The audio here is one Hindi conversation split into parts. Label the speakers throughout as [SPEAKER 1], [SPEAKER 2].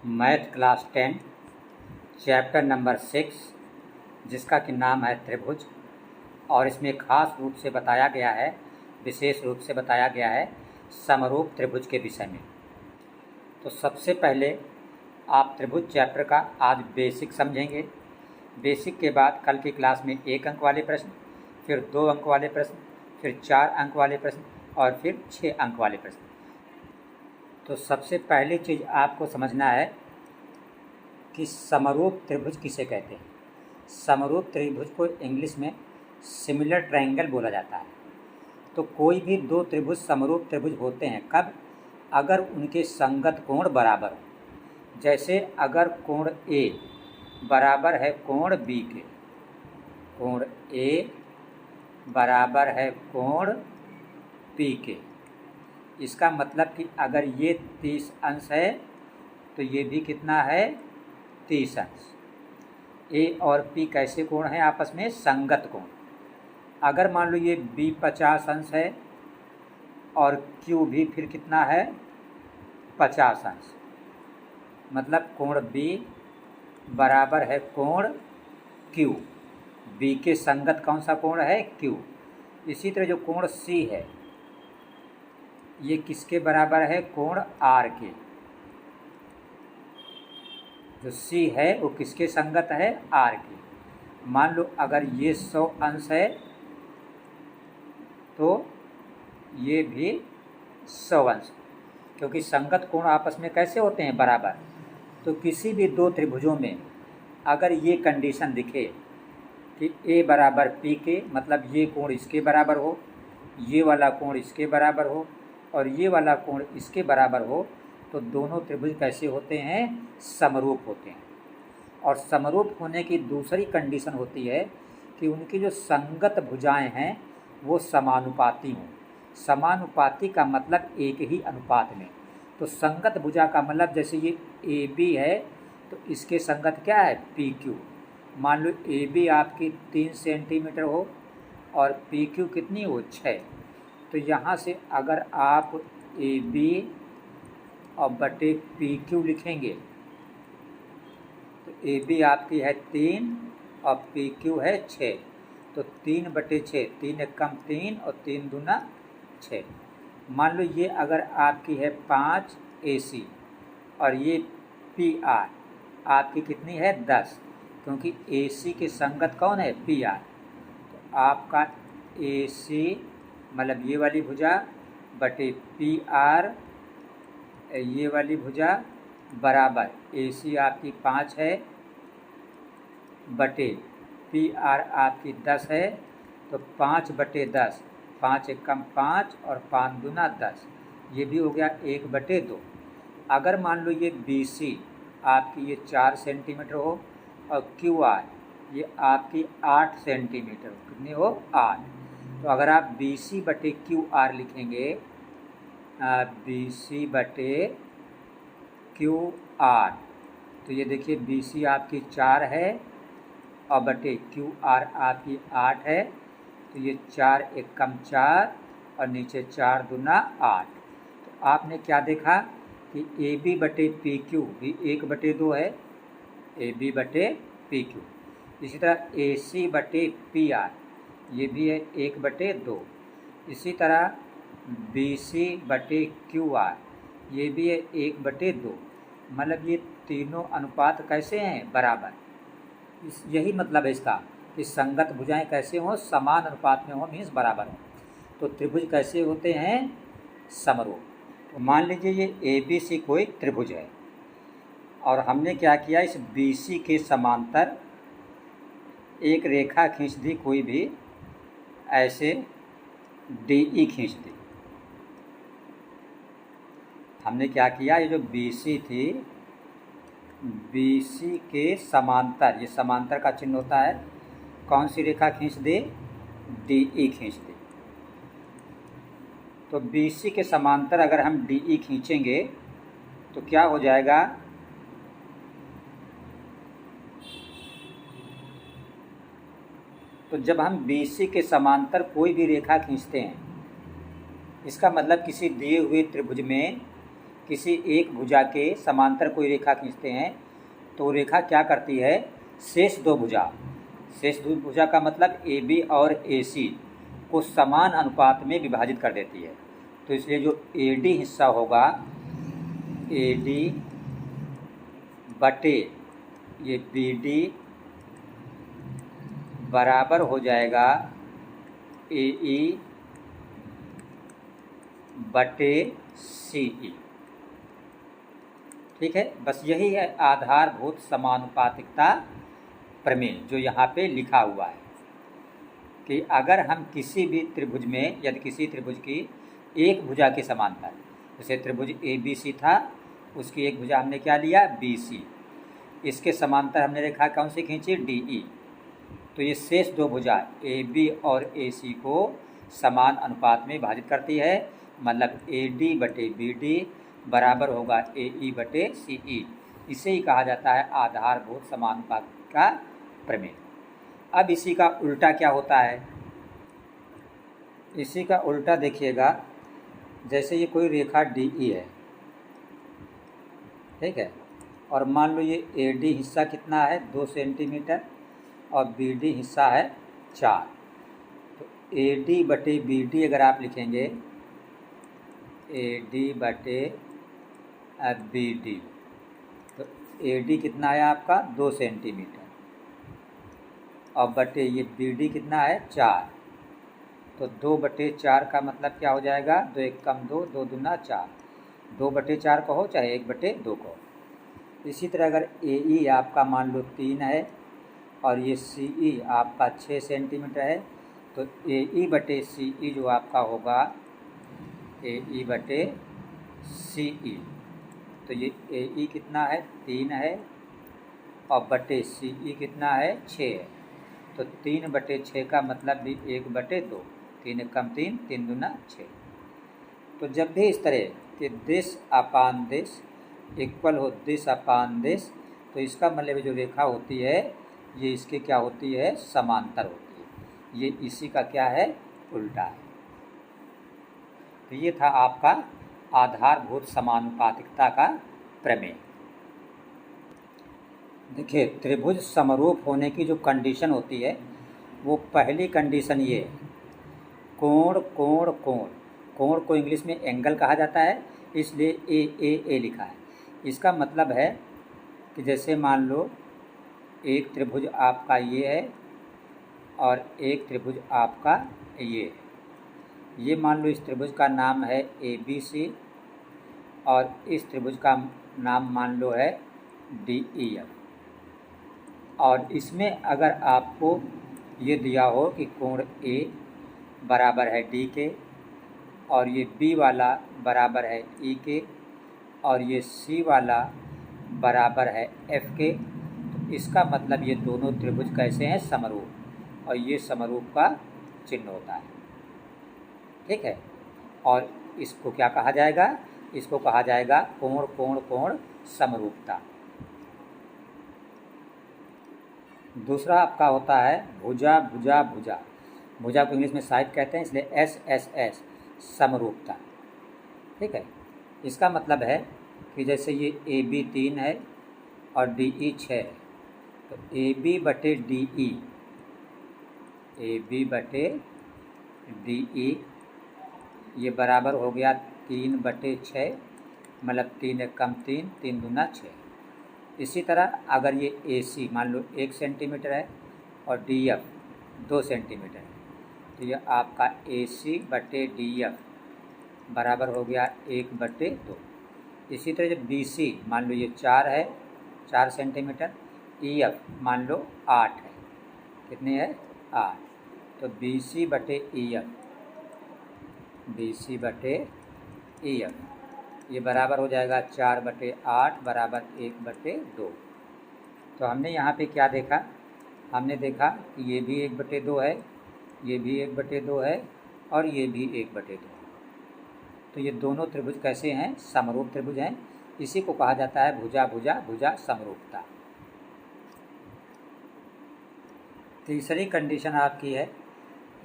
[SPEAKER 1] मैथ क्लास 10 चैप्टर नंबर 6 जिसका कि नाम है त्रिभुज। और इसमें खास रूप से बताया गया है, विशेष रूप से बताया गया है समरूप त्रिभुज के विषय में। तो सबसे पहले आप त्रिभुज चैप्टर का आज बेसिक समझेंगे। बेसिक के बाद कल की क्लास में 1 अंक वाले प्रश्न, फिर 2 अंक वाले प्रश्न, फिर 4 अंक वाले प्रश्न और फिर 6 अंक वाले प्रश्न। तो सबसे पहली चीज़ आपको समझना है कि समरूप त्रिभुज किसे कहते हैं। समरूप त्रिभुज को इंग्लिश में सिमिलर ट्रायंगल बोला जाता है। तो कोई भी दो त्रिभुज समरूप त्रिभुज होते हैं कब? अगर उनके संगत कोण बराबर हो। जैसे अगर कोण ए बराबर है कोण बी के, कोण ए बराबर है कोण पी के, इसका मतलब कि अगर ये 30 अंश है तो ये भी कितना है? 30 अंश। ए और पी कैसे कोण हैं आपस में? संगत कोण। अगर मान लो ये बी 50 अंश है और क्यू भी फिर कितना है? 50 अंश। मतलब कोण बी बराबर है कोण क्यू। बी के संगत कौन सा कोण है? क्यू। इसी तरह जो कोण सी है ये किसके बराबर है? कोण आर के। जो सी है वो किसके संगत है? आर के। मान लो अगर ये 100 अंश है तो ये भी 100 अंश, क्योंकि संगत कोण आपस में कैसे होते हैं? बराबर। तो किसी भी दो त्रिभुजों में अगर ये कंडीशन दिखे कि ए बराबर पी के, मतलब ये कोण इसके बराबर हो, ये वाला कोण इसके बराबर हो और ये वाला कोण इसके बराबर हो, तो दोनों त्रिभुज कैसे होते हैं? समरूप होते हैं। और समरूप होने की दूसरी कंडीशन होती है कि उनकी जो संगत भुजाएं हैं वो समानुपाती हों। समानुपाती का मतलब एक ही अनुपात में। तो संगत भुजा का मतलब जैसे ये ए बी है तो इसके संगत क्या है? P Q. मान लो ए बी आपकी 3 सेंटीमीटर हो और पी क्यू कितनी हो? 6। तो यहाँ से अगर आप ए बी और बटे पी क्यू लिखेंगे तो ए बी आपकी है 3 और पी क्यू है 6। तो 3/6, 3 एकम 3 और 3 दूना 6। मान लो ये अगर आपकी है 5 AC और ये PR आपकी कितनी है? 10, क्योंकि AC के संगत कौन है? PR। तो आपका AC मतलब ये वाली भुजा बटे PR ये वाली भुजा बराबर AC आपकी 5 है बटे PR आपकी 10 है। तो 5/10, 5 एकम 5 और 5 दूना 10, ये भी हो गया 1/2। अगर मान लो ये BC आपकी ये 4 सेंटीमीटर हो और QR ये आपकी 8 सेंटीमीटर हो, कितनी हो? 8। तो अगर आप BC बटे QR लिखेंगे, BC बटे QR, तो ये देखिए BC आपकी 4 है और बटे QR आपकी 8 है। तो ये 4 एकम 4 और नीचे 4 दूना 8। तो आपने क्या देखा कि AB बटे PQ भी 1/2 है, AB बटे PQ। इसी तरह AC बटे PR ये भी है 1/2। इसी तरह BC बटे QR ये भी है 1/2। मतलब ये तीनों अनुपात कैसे हैं? बराबर। यही मतलब है इसका कि संगत भुजाएं कैसे हों? समान अनुपात में हों, मीन्स बराबर हों। तो त्रिभुज कैसे होते हैं? समरूप। तो मान लीजिए ये ABC कोई त्रिभुज है और हमने क्या किया, इस BC के समांतर एक रेखा खींच दी, कोई भी ऐसे DE खींच दी। हमने क्या किया, ये जो BC थी, BC के समांतर, ये समांतर का चिन्ह होता है, कौन सी रेखा खींच दी? DE खींच दी। तो BC के समांतर अगर हम DE खींचेंगे तो क्या हो जाएगा? तो जब हम BC के समांतर कोई भी रेखा खींचते हैं, इसका मतलब किसी दिए हुए त्रिभुज में किसी एक भुजा के समांतर कोई रेखा खींचते हैं तो रेखा क्या करती है, शेष दो भुजा का मतलब ए बी और ए सी को समान अनुपात में विभाजित कर देती है। तो इसलिए जो ए डी हिस्सा होगा, ए डी बटे ये बी डी बराबर हो जाएगा ए ई बटे सी ई। ठीक है, बस यही है आधारभूत समानुपातिकता प्रमेय जो यहाँ पे लिखा हुआ है कि अगर हम किसी भी त्रिभुज में, यदि किसी त्रिभुज की एक भुजा के समांतर, जैसे त्रिभुज ए बी सी था, उसकी एक भुजा हमने क्या लिया, बी सी, इसके समांतर हमने रेखा कौन सी खींची, डी ई। तो ये शेष दो भुजा ए बी और ए सी को समान अनुपात में विभाजित करती है, मतलब ए डी बटे बी डी बराबर होगा ए ई बटे सी ई। इसे ही कहा जाता है आधारभूत समानुपातिक का प्रमेय। अब इसी का उल्टा क्या होता है, इसी का उल्टा देखिएगा, जैसे ये कोई रेखा डी ई है, ठीक है, और मान लो ये ए डी हिस्सा कितना है, 2 सेंटीमीटर, और बी डी हिस्सा है 4। तो ए डी बटे बी डी अगर आप लिखेंगे, ए डी बटे बी डी, तो ए डी कितना है आपका 2 सेंटीमीटर, और बटे ये बी डी कितना है 4। तो 2/4 का मतलब क्या हो जाएगा, 2 1 कम 2, 2 दूना 4, 2/4 कहो चाहे 1/2 कहो। इसी तरह अगर ए ई आपका मान लो 3 है और ये सी ई आपका 6 सेंटीमीटर है, तो ए ई बटे सी ई जो आपका होगा, ए ई बटे सी ई, तो ये ए ई कितना है 3 है, और बटे सी ई कितना है 6 है। तो 3/6 का मतलब भी 1/2, 3 कम 3, 3 दूना 6। तो जब भी इस तरह कि दिस अपान दिस इक्वल हो दिस अपान दिस, तो इसका मतलब जो रेखा होती है ये इसके क्या होती है, समांतर होती है। ये इसी का क्या है, उल्टा है। तो ये था आपका आधारभूत समानुपातिकता का प्रमेय। देखिए, त्रिभुज समरूप होने की जो कंडीशन होती है, वो पहली कंडीशन ये है, कोण कोण कोण। कोण को इंग्लिश में एंगल कहा जाता है, इसलिए ए लिखा है। इसका मतलब है कि जैसे मान लो एक त्रिभुज आपका ये है और एक त्रिभुज आपका ये है। ये मान लो इस त्रिभुज का नाम है ए बी सी, और इस त्रिभुज का नाम मान लो है डी ई एफ। और इसमें अगर आपको ये दिया हो कि कोण ए बराबर है डी के, और ये बी वाला बराबर है ई के, और ये सी वाला बराबर है एफ के, तो इसका मतलब ये दोनों त्रिभुज कैसे हैं, समरूप, और ये समरूप का चिन्ह होता है। ठीक है, और इसको क्या कहा जाएगा, इसको कहा जाएगा कोण कोण कोण समरूपता। दूसरा आपका होता है भुजा भुजा भुजा। भुजा को इंग्लिश में साइड कहते हैं, इसलिए एस एस एस, समरूपता। ठीक है, इसका मतलब है कि जैसे ये ए बी 3 है और डी ई 6 है, तो ए बी बटे डी ई, ए बी बटे डी ई ये बराबर हो गया 3/6, मतलब 3 1 कम 3, 3 दूना 6। इसी तरह अगर ये ए सी मान लो 1 सेंटीमीटर है और डी एफ 2 सेंटीमीटर है, तो ये आपका ए सी बटे डी एफ बराबर हो गया 1/2। इसी तरह जब बी सी मान लो ये 4 है, 4 सेंटीमीटर, ई एफ मान लो 8 है, कितने है 8, तो बी सी बटे ई एफ, बी सी बटे ई एफ ये बराबर हो जाएगा 4/8 बराबर 1/2। तो हमने यहाँ पे क्या देखा, हमने देखा कि ये भी 1/2 है, ये भी 1/2 है, और ये भी 1/2 है। तो ये दोनों त्रिभुज कैसे हैं, समरूप त्रिभुज हैं। इसी को कहा जाता है भुजा भुजा भुजा समरूपता। तीसरी कंडीशन आपकी है,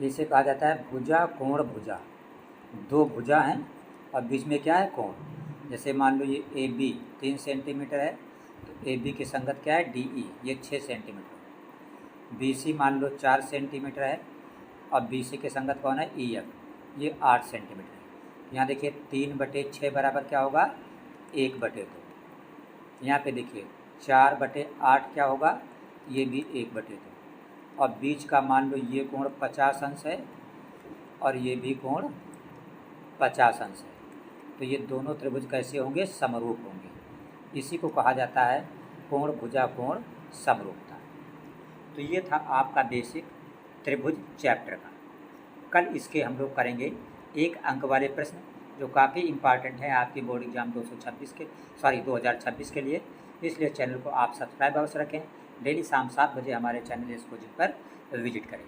[SPEAKER 1] इसे कहा जाता है भुजा कोण भुजा। दो भुजा हैं और बीच में क्या है, कोण। जैसे मान लो ये ए बी 3 सेंटीमीटर है, तो ए बी की संगत क्या है, डी ई, ये 6 सेंटीमीटर। बी सी मान लो 4 सेंटीमीटर है, और बी सी की संगत कौन है, ई एफ, ये 8 सेंटीमीटर है। यहाँ देखिए 3/6 बराबर क्या होगा, 1/2। यहाँ पे देखिए 4/8 क्या होगा, ये भी 1/2। और बीच का मान लो ये कोण 50 अंश है, और ये भी कोण 50 अंश है। तो ये दोनों त्रिभुज कैसे होंगे, समरूप होंगे। इसी को कहा जाता है कोण भुजा कोण समरूपता। तो ये था आपका बेसिक त्रिभुज चैप्टर का। कल इसके हम लोग करेंगे 1 अंक वाले प्रश्न, जो काफ़ी इम्पॉर्टेंट है आपके बोर्ड एग्जाम 2026 के लिए। इसलिए चैनल को आप सब्सक्राइब अवश्य रखें। डेली शाम 7 बजे हमारे चैनल एक्सपोजिट पर विजिट करें।